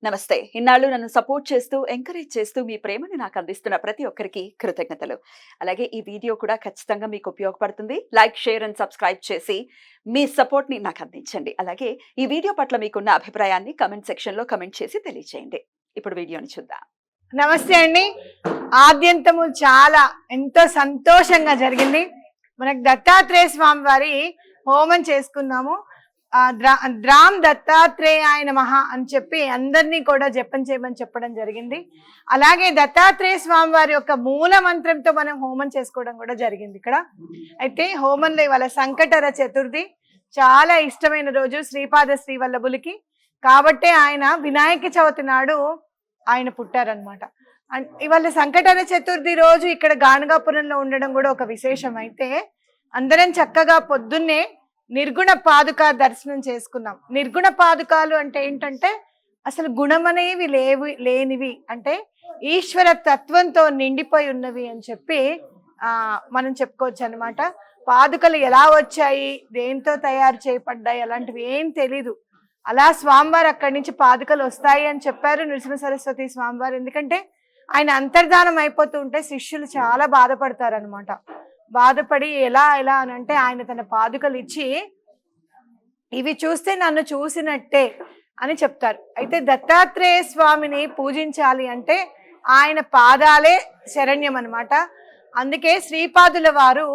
నమస్తే. ఇన్నాళ్ళు నన్ను సపోర్ట్ చేస్తూ, ఎంకరేజ్ చేస్తూ మీ ప్రేమని నాకు అందిస్తున్న ప్రతి ఒక్కరికి కృతజ్ఞతలు. అలాగే ఈ వీడియో కూడా ఖచ్చితంగా మీకు ఉపయోగపడుతుంది. లైక్, షేర్ అండ్ సబ్స్క్రైబ్ చేసి మీ సపోర్ట్‌ని నాకు అందించండి. అలాగే ఈ వీడియో పట్ల మీకున్న అభిప్రాయాన్ని కామెంట్ సెక్షన్‌లో కామెంట్ చేసి తెలియజేయండి. ఇప్పుడు వీడియోని చూద్దాం. నమస్తే అండి. ఆద్యంతము చాలా ఎంతో సంతోషంగా జరిగింది. మనకు దత్తాత్రేయ స్వామి వారి హోమం చేసుకున్నాము. ద్రామ్ దత్తాత్రేయాయ నమః అని చెప్పి అందరినీ కూడా జపం చేయమని చెప్పడం జరిగింది. అలాగే దత్తాత్రేయ స్వామి వారి యొక్క మూల మంత్రంతో మనం హోమం చేసుకోవడం కూడా జరిగింది ఇక్కడ. అయితే హోమంలో ఇవాళ సంకటహర చతుర్థి, చాలా ఇష్టమైన రోజు శ్రీపాద శ్రీవల్లభులకి. కాబట్టే ఆయన వినాయక చవితి నాడు ఆయన పుట్టారనమాట. ఇవాళ సంకటహర చతుర్థి రోజు ఇక్కడ గాణగాపురంలో ఉండడం కూడా ఒక విశేషం. అయితే అందరం చక్కగా పొద్దున్నే నిర్గుణ పాదుక దర్శనం చేసుకున్నాం. నిర్గుణ పాదుకాలు అంటే ఏంటంటే అసలు గుణమనేవి లేనివి, అంటే ఈశ్వర తత్వంతో నిండిపోయి ఉన్నవి అని చెప్పి మనం చెప్పుకోవచ్చు అనమాట. పాదుకలు ఎలా వచ్చాయి, దేంతో తయారు చేయబడ్డాయి అలాంటివి ఏం తెలీదు. అలా స్వామివారు అక్కడి నుంచి పాదుకలు వస్తాయి అని చెప్పారు నృసింహ సరస్వతి స్వామివారు. ఎందుకంటే ఆయన అంతర్ధానం అయిపోతూ ఉంటే శిష్యులు చాలా బాధపడతారనమాట. బాధపడి ఎలా అని అంటే ఆయన తన పాదుకలు ఇచ్చి ఇవి చూస్తే నన్ను చూసినట్టే అని చెప్తారు. అయితే దత్తాత్రేయ స్వామిని పూజించాలి అంటే ఆయన పాదాలే శరణ్యం అనమాట. అందుకే శ్రీపాదుల వారు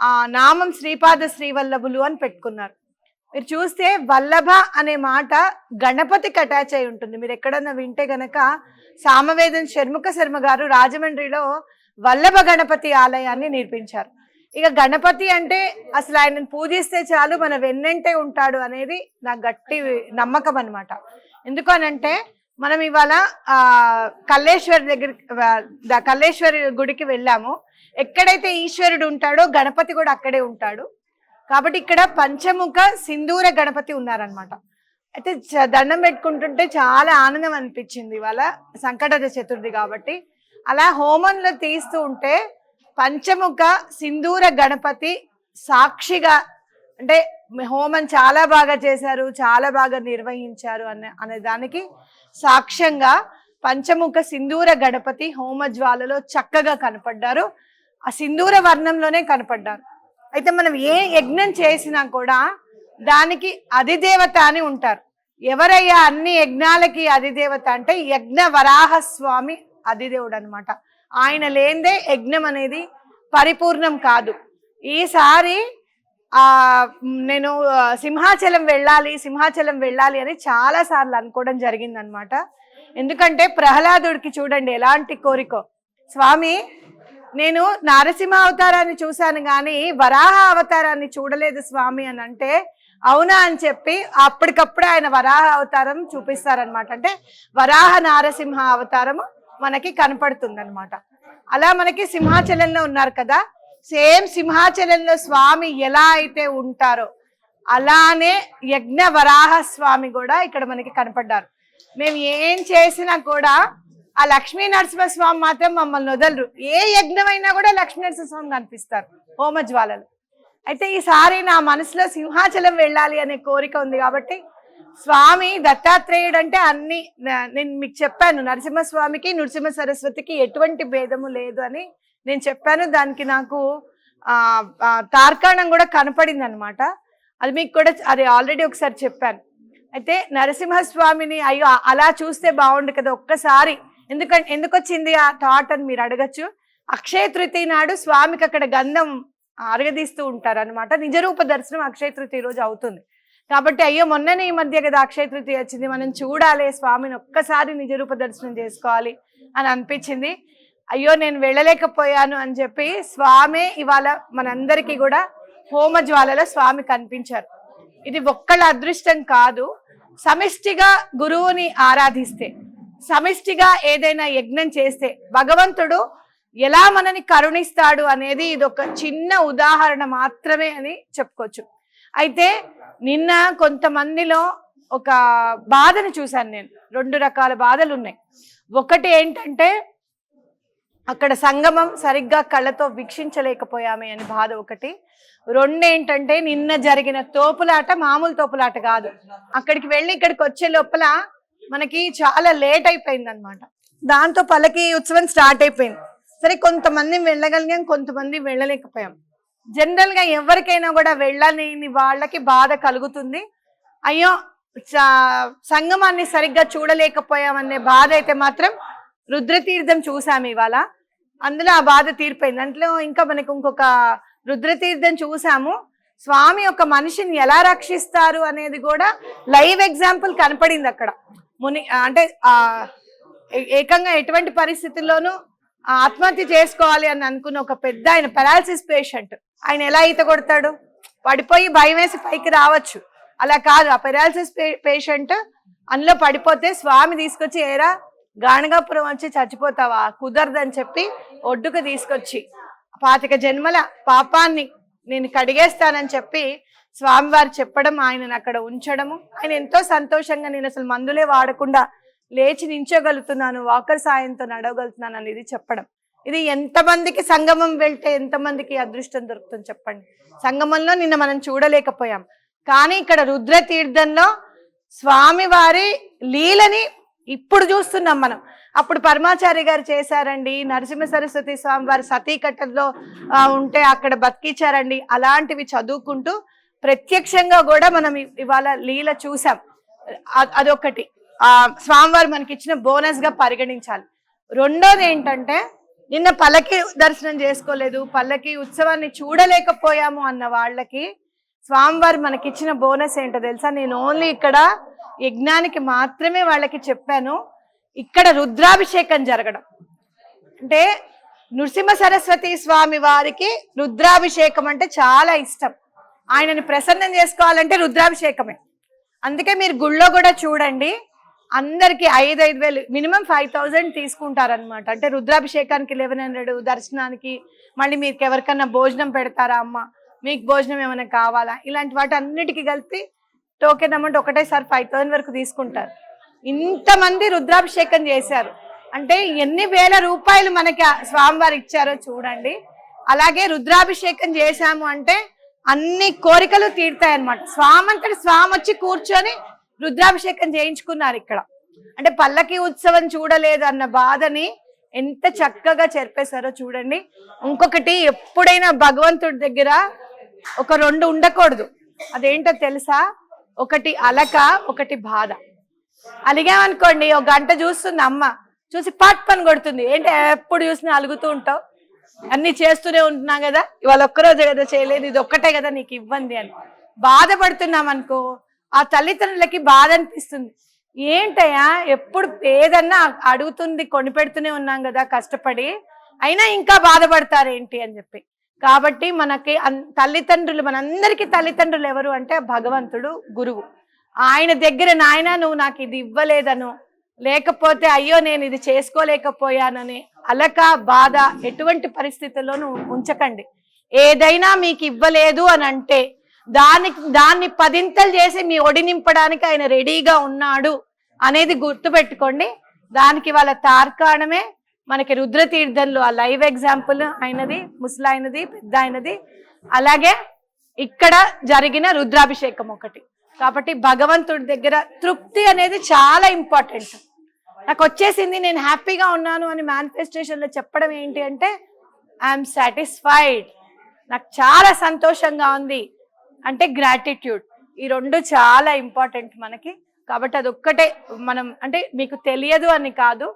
ఆ నామం శ్రీపాద శ్రీవల్లభులు అని పెట్టుకున్నారు. మీరు చూస్తే వల్లభ అనే మాట గణపతికి అటాచ్ అయి ఉంటుంది. మీరు ఎక్కడన్నా వింటే గనక సామవేదం షణ్ముఖ శర్మ గారు రాజమండ్రిలో వల్లభ గణపతి ఆలయాన్ని నిర్మించారు. ఇక గణపతి అంటే అసలు ఆయనను పూజిస్తే చాలు మన వెన్నంటే ఉంటాడు అనేది నా గట్టి నమ్మకం అనమాట. ఎందుకనంటే మనం ఇవాళ కల్లేశ్వరి కల్లేశ్వరి గుడికి వెళ్ళాము. ఎక్కడైతే ఈశ్వరుడు ఉంటాడో గణపతి కూడా అక్కడే ఉంటాడు. కాబట్టి ఇక్కడ పంచముఖ సింధూర గణపతి ఉన్నారనమాట. అయితే దండం పెట్టుకుంటుంటే చాలా ఆనందం అనిపించింది ఇవాళ సంకటహర చతుర్థి కాబట్టి. అలా హోమంలో తీస్తూ ఉంటే పంచముఖ సింధూర గణపతి సాక్షిగా, అంటే హోమం చాలా బాగా చేశారు, చాలా బాగా నిర్వహించారు అనే దానికి సాక్ష్యంగా పంచముఖ సింధూర గణపతి హోమ జ్వాలలో చక్కగా కనపడ్డారు. ఆ సింధూర వర్ణంలోనే కనపడ్డారు. అయితే మనం ఏ యజ్ఞం చేసినా కూడా దానికి అధిదేవత అని ఉంటారు. ఎవరయ్యా అన్ని యజ్ఞాలకి అధిదేవత అంటే యజ్ఞ వరాహస్వామి అధిదేవుడు అనమాట. ఆయన లేనిదే యజ్ఞం అనేది పరిపూర్ణం కాదు. ఈసారి నేను సింహాచలం వెళ్ళాలి అని చాలా సార్లు అనుకోవడం జరిగిందనమాట. ఎందుకంటే ప్రహ్లాదుడికి చూడండి ఎలాంటి కోరికో, స్వామి నేను నరసింహ అవతారాన్ని చూశాను కానీ వరాహ అవతారాన్ని చూడలేదు స్వామి అని అంటే, అవునా అని చెప్పి అప్పటికప్పుడే ఆయన వరాహ అవతారం చూపిస్తారనమాట. అంటే వరాహ నారసింహ అవతారము మనకి కనపడుతుంది అనమాట. అలా మనకి సింహాచలంలో ఉన్నారు కదా, సేమ్ సింహాచలంలో స్వామి ఎలా అయితే ఉంటారో అలానే యజ్ఞ వరాహ స్వామి కూడా ఇక్కడ మనకి కనపడ్డారు. మేము ఏం చేసినా కూడా ఆ లక్ష్మీ నరసింహస్వామి మాత్రం మమ్మల్ని వదలరు. ఏ యజ్ఞమైనా కూడా లక్ష్మీ నరసింహస్వామి కనిపిస్తారు హోమజ్వాలలు. అయితే ఈసారి నా మనసులో సింహాచలం వెళ్ళాలి అనే కోరిక ఉంది కాబట్టి స్వామి దత్తాత్రేయుడు అంటే అన్ని నేను మీకు చెప్పాను, నరసింహస్వామికి నృసింహ సరస్వతికి ఎటువంటి భేదము లేదు అని నేను చెప్పాను. దానికి నాకు తార్కాణం కూడా కనపడింది అనమాట. అది మీకు కూడా అది ఆల్రెడీ ఒకసారి చెప్పాను. అయితే నరసింహస్వామిని అయ్యో అలా చూస్తే బాగుండు కదా ఒక్కసారి, ఎందుకు వచ్చింది ఆ థాట్ అని మీరు అడగచ్చు. అక్షయ తృతీయ నాడు స్వామికి అక్కడ గంధం అరగదీస్తూ ఉంటారు అనమాట. నిజరూప దర్శనం అక్షయ తృతీయ రోజు అవుతుంది కాబట్టి అయ్యో మొన్ననే ఈ మధ్య కదా అక్షయ తృతీయ వచ్చింది, మనం చూడాలి స్వామిని ఒక్కసారి నిజరూప దర్శనం చేసుకోవాలి అని అనిపించింది. అయ్యో నేను వెళ్ళలేకపోయాను అని చెప్పి స్వామి ఇవాళ మనందరికీ కూడా హోమ జ్వాలలో స్వామి కనిపించారు. ఇది ఒక్కళ్ళ అదృష్టం కాదు. సమిష్టిగా గురువుని ఆరాధిస్తే, సమిష్టిగా ఏదైనా యజ్ఞం చేస్తే భగవంతుడు ఎలా మనని కరుణిస్తాడు అనేది ఇది ఒక చిన్న ఉదాహరణ మాత్రమే అని చెప్పుకోవచ్చు. అయితే నిన్న కొంతమందిలో ఒక బాధను చూశాను నేను. 2 రకాల బాధలు ఉన్నాయి. ఒకటి ఏంటంటే అక్కడ సంగమం సరిగ్గా కళ్ళతో వీక్షించలేకపోయామే అని బాధ ఒకటి. 2 ఏంటంటే నిన్న జరిగిన తోపులాట మామూలు తోపులాట కాదు. అక్కడికి వెళ్ళి ఇక్కడికి వచ్చే లోపల మనకి చాలా లేట్ అయిపోయింది అనమాట. దాంతో పల్లకి ఉత్సవం స్టార్ట్ అయిపోయింది. సరే, కొంతమంది వెళ్ళగలిగాం, కొంతమంది వెళ్ళలేకపోయాం. జనరల్ గా ఎవరికైనా కూడా వెళ్ళలేని వాళ్ళకి బాధ కలుగుతుంది. అయ్యో సంగమాన్ని సరిగ్గా చూడలేకపోయామనే బాధ అయితే మాత్రం రుద్రతీర్థం చూసాము ఇవాళ, అందులో ఆ బాధ తీరిపోయింది. దాంట్లో ఇంకా మనకు ఇంకొక రుద్రతీర్థం చూసాము. స్వామి ఒక మనిషిని ఎలా రక్షిస్తారు అనేది కూడా లైవ్ ఎగ్జాంపుల్ కనపడింది అక్కడ. అంటే ఏకంగా ఎటువంటి పరిస్థితుల్లోనూ ఆత్మహత్య చేసుకోవాలి అని అనుకున్న ఒక పెద్ద ఆయన పెరాలసిస్ పేషెంట్, ఆయన ఎలా ఈత కొడతాడు? పడిపోయి భయం వేసి పైకి రావచ్చు, అలా కాదు. ఆ పెరాలసిస్ పేషెంట్ అందులో పడిపోతే స్వామి తీసుకొచ్చి, ఏరా గాణగాపురం వచ్చి చచ్చిపోతావా, కుదరదని చెప్పి ఒడ్డుకు తీసుకొచ్చి 25 జన్మల పాపాన్ని నేను కడిగేస్తానని చెప్పి స్వామివారు చెప్పడం, ఆయనను అక్కడ ఉంచడము. ఆయన ఎంతో సంతోషంగా నేను అసలు మందులే వాడకుండా లేచి నించోగలుగుతున్నాను, వాకర్ సాయంతో నడవగలుగుతున్నాను అనేది చెప్పడం. ఇది ఎంతమందికి సంగమం వెళ్తే ఎంతమందికి అదృష్టం దొరుకుతుంది చెప్పండి. సంగమంలో నిన్న మనం చూడలేకపోయాం, కానీ ఇక్కడ రుద్రతీర్థంలో స్వామివారి లీలని ఇప్పుడు చూస్తున్నాం మనం. అప్పుడు పరమాచార్య గారు చేశారండి, నరసింహ సరస్వతి స్వామి వారి సతీకట్టలో ఉంటే అక్కడ బతికించారండి. అలాంటివి చదువుకుంటూ ప్రత్యక్షంగా కూడా మనం ఇవాళ లీల చూసాం. అదొకటి స్వామివారు మనకి ఇచ్చిన బోనస్ గా పరిగణించాలి. రెండోది ఏంటంటే, నిన్న పల్లకి దర్శనం చేసుకోలేదు, పల్లకి ఉత్సవాన్ని చూడలేకపోయాము అన్న వాళ్ళకి స్వామివారు మనకిచ్చిన బోనస్ ఏంటో తెలుసా? నేను ఓన్లీ ఇక్కడ యజ్ఞానికి మాత్రమే వాళ్ళకి చెప్పాను. ఇక్కడ రుద్రాభిషేకం జరగడం అంటే, నృసింహ సరస్వతి స్వామి వారికి రుద్రాభిషేకం అంటే చాలా ఇష్టం. ఆయనని ప్రసన్నం చేసుకోవాలంటే రుద్రాభిషేకమే. అందుకే మీరు గుళ్ళో కూడా చూడండి, అందరికి 5,000 మినిమం 5,000 తీసుకుంటారనమాట. అంటే రుద్రాభిషేకానికి 1,100, దర్శనానికి మళ్ళీ మీకు ఎవరికన్నా భోజనం పెడతారా అమ్మ, మీకు భోజనం ఏమైనా కావాలా, ఇలాంటి వాటి అన్నిటికీ కలిపి టోకెన్ అమౌంట్ ఒకటేసారి 5,000 వరకు తీసుకుంటారు. ఇంతమంది రుద్రాభిషేకం చేశారు అంటే ఎన్ని వేల రూపాయలు మనకి స్వామివారు ఇచ్చారో చూడండి. అలాగే రుద్రాభిషేకం చేశాము అంటే అన్ని కోరికలు తీరుతాయన్నమాట. స్వామి వచ్చి కూర్చొని రుద్రాభిషేకం చేయించుకున్నారు ఇక్కడ. అంటే పల్లకి ఉత్సవం చూడలేదు అన్న బాధని ఎంత చక్కగా చెరిపేశారో చూడండి. ఇంకొకటి, ఎప్పుడైనా భగవంతుడి దగ్గర ఒక 2 ఉండకూడదు. అదేంటో తెలుసా? ఒకటి అలక, ఒకటి బాధ. అలిగామనుకోండి, 1 గంట చూస్తుంది అమ్మ, చూసి పాట్ పని కొడుతుంది. ఏంటి ఎప్పుడు చూసినా అలుగుతూ ఉంటావు, అన్ని చేస్తూనే ఉంటున్నా కదా, ఇవాళ ఒక్కరోజే కదా చేయలేదు, ఇది ఒక్కటే కదా నీకు ఇవ్వండి అని బాధపడుతున్నాం అనుకో, ఆ తల్లిదండ్రులకి బాధ అనిపిస్తుంది. ఏంటయ్యా ఎప్పుడు ఏదన్నా అడుగుతుంది, కొనిపెడుతూనే ఉన్నాం కదా కష్టపడి, అయినా ఇంకా బాధపడతారేంటి అని చెప్పి. కాబట్టి మనకి తల్లిదండ్రులు, మనందరికీ తల్లిదండ్రులు ఎవరు అంటే భగవంతుడు, గురువు. ఆయన దగ్గర నాయన నువ్వు నాకు ఇది ఇవ్వలేదను, లేకపోతే అయ్యో నేను ఇది చేసుకోలేకపోయానని అలక, బాధ ఎటువంటి పరిస్థితుల్లోనూ ఉంచకండి. ఏదైనా మీకు ఇవ్వలేదు అని అంటే దాన్ని 10 చేసి మీ ఒడి నింపడానికి ఆయన రెడీగా ఉన్నాడు అనేది గుర్తుపెట్టుకోండి. దానికి వాళ్ళ తార్కాణమే మనకి రుద్రతీర్థంలో ఆ లైవ్ ఎగ్జాంపుల్ అయినది, ముసలాయనది, పెద్ద అయినది, అలాగే ఇక్కడ జరిగిన రుద్రాభిషేకం ఒకటి. కాబట్టి భగవంతుడి దగ్గర తృప్తి అనేది చాలా ఇంపార్టెంట్. నాకు వచ్చేసింది, నేను హ్యాపీగా ఉన్నాను అని మేనిఫెస్టేషన్లో చెప్పడం ఏంటి అంటే, ఐఎమ్ సాటిస్ఫైడ్, నాకు చాలా సంతోషంగా ఉంది అంటే గ్రాటిట్యూడ్. ఈ 2 చాలా ఇంపార్టెంట్ మనకి. కాబట్టి అదొక్కటే మనం, అంటే మీకు తెలియదు అని కాదు,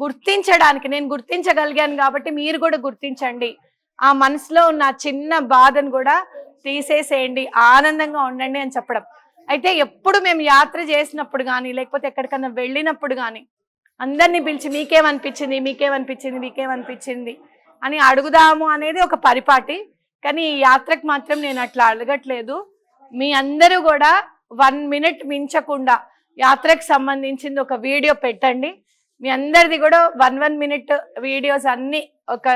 గుర్తించడానికి నేను గుర్తించగలిగాను కాబట్టి మీరు కూడా గుర్తించండి. ఆ మనసులో ఉన్న చిన్న బాధను కూడా తీసేసేయండి, ఆనందంగా ఉండండి అని చెప్పడం. అయితే ఎప్పుడు మేము యాత్ర చేసినప్పుడు కానీ, లేకపోతే ఎక్కడికన్నా వెళ్ళినప్పుడు కానీ అందరినీ పిలిచి మీకేమనిపించింది, మీకేమనిపించింది, మీకేమనిపించింది అని అడుగుదాము అనేది ఒక పరిపాటి. కానీ ఈ యాత్రకు మాత్రం నేను అట్లా అడగట్లేదు. మీ అందరూ కూడా 1 మినిట్ మించకుండా యాత్రకు సంబంధించింది ఒక వీడియో పెట్టండి. మీ అందరిది కూడా 1 మినిట్ వీడియోస్ అన్ని ఒక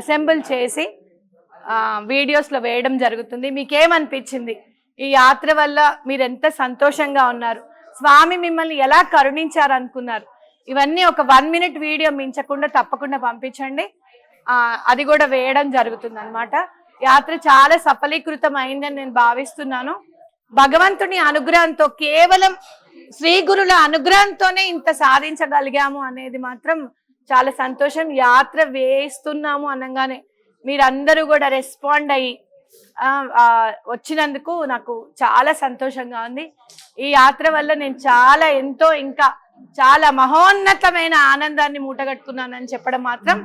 అసెంబుల్ చేసి వీడియోస్లో వేయడం జరుగుతుంది. మీకేమనిపించింది, ఈ యాత్ర వల్ల మీరు ఎంత సంతోషంగా ఉన్నారు, స్వామి మిమ్మల్ని ఎలా కరుణించారు అనుకున్నారు, ఇవన్నీ ఒక 1 మినిట్ వీడియో మించకుండా తప్పకుండా పంపించండి. అది కూడా వేయడం జరుగుతుంది అన్నమాట. యాత్ర చాలా సఫలీకృతం అయిందని నేను భావిస్తున్నాను. భగవంతుని అనుగ్రహంతో కేవలం శ్రీ గురుల అనుగ్రహంతోనే ఇంత సాధించగలిగాము అనేది మాత్రం చాలా సంతోషం. యాత్ర వేస్తున్నాము అనగానే మీరందరూ కూడా రెస్పాండ్ అయ్యి వచ్చినందుకు నాకు చాలా సంతోషంగా ఉంది. ఈ యాత్ర వల్ల నేను ఎంతో ఇంకా చాలా మహోన్నతమైన ఆనందాన్ని మూటగట్టుకున్నానని చెప్పడం మాత్రం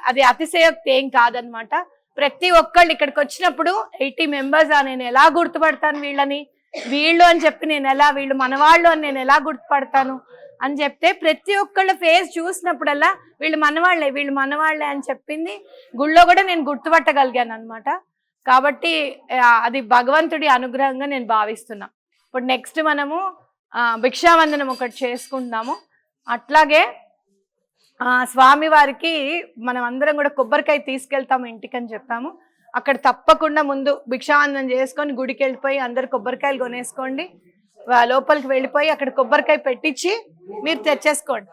అది అతిశయోక్తి ఏం కాదనమాట. ప్రతి ఒక్కళ్ళు ఇక్కడికి వచ్చినప్పుడు 80 మెంబర్స్ నేను ఎలా గుర్తుపడతాను వీళ్ళని, వీళ్ళు అని చెప్పి నేను ఎలా, వీళ్ళు మనవాళ్ళు అని నేను ఎలా గుర్తుపడతాను అని చెప్తే ప్రతి ఒక్కళ్ళ ఫేస్ చూసినప్పుడల్లా వీళ్ళు మనవాళ్లే అని చెప్పింది గుళ్ళో కూడా నేను గుర్తుపట్టగలిగాను అనమాట. కాబట్టి అది భగవంతుడి అనుగ్రహంగా నేను భావిస్తున్నా. ఇప్పుడు నెక్స్ట్ మనము భిక్షావందనం ఒకటి చేసుకుంటున్నాము. అట్లాగే స్వామి వారికి మనం అందరం కూడా కొబ్బరికాయ తీసుకెళ్తాము ఇంటికి అని చెప్పాము. అక్కడ తప్పకుండా ముందు భిక్షావందనం చేసుకొని గుడికి వెళ్ళిపోయి అందరు కొబ్బరికాయలు కొనేసుకోండి. లోపలికి వెళ్ళిపోయి అక్కడ కొబ్బరికాయ పెట్టించి మీరు తెచ్చేసుకోండి.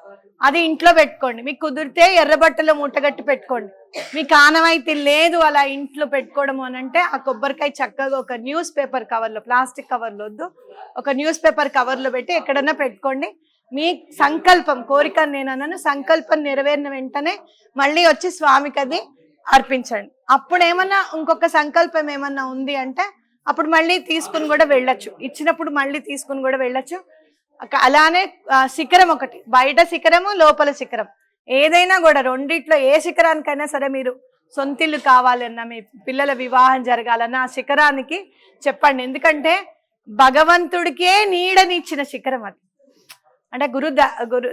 అది ఇంట్లో పెట్టుకోండి. మీకు కుదిరితే ఎర్రబట్టలో మూటగట్టి పెట్టుకోండి. మీకు ఆనవాయితీ లేదు అలా ఇంట్లో పెట్టుకోవడము అని అంటే ఆ కొబ్బరికాయ చక్కగా ఒక న్యూస్ పేపర్ కవర్లో, ప్లాస్టిక్ కవర్లో వద్దు, ఒక న్యూస్ పేపర్ కవర్లో పెట్టి ఎక్కడన్నా పెట్టుకోండి. మీ సంకల్పం, కోరిక నేను అన్నాను, సంకల్పం నెరవేరిన వెంటనే మళ్ళీ వచ్చి స్వామికి అది అర్పించండి. అప్పుడు ఏమన్నా ఇంకొక సంకల్పం ఏమన్నా ఉంది అంటే అప్పుడు మళ్ళీ తీసుకుని కూడా వెళ్ళొచ్చు. ఇచ్చినప్పుడు మళ్ళీ తీసుకుని కూడా వెళ్ళొచ్చు. అలానే శిఖరం ఒకటి, బయట శిఖరము లోపల శిఖరం, ఏదైనా కూడా రెండిట్లో ఏ శిఖరానికైనా సరే మీరు సొంతిల్లు కావాలన్నా, మీ పిల్లల వివాహం జరగాలన్నా ఆ శిఖరానికి చెప్పండి. ఎందుకంటే భగవంతుడికే నీడనిచ్చిన శిఖరం అది. అంటే గురు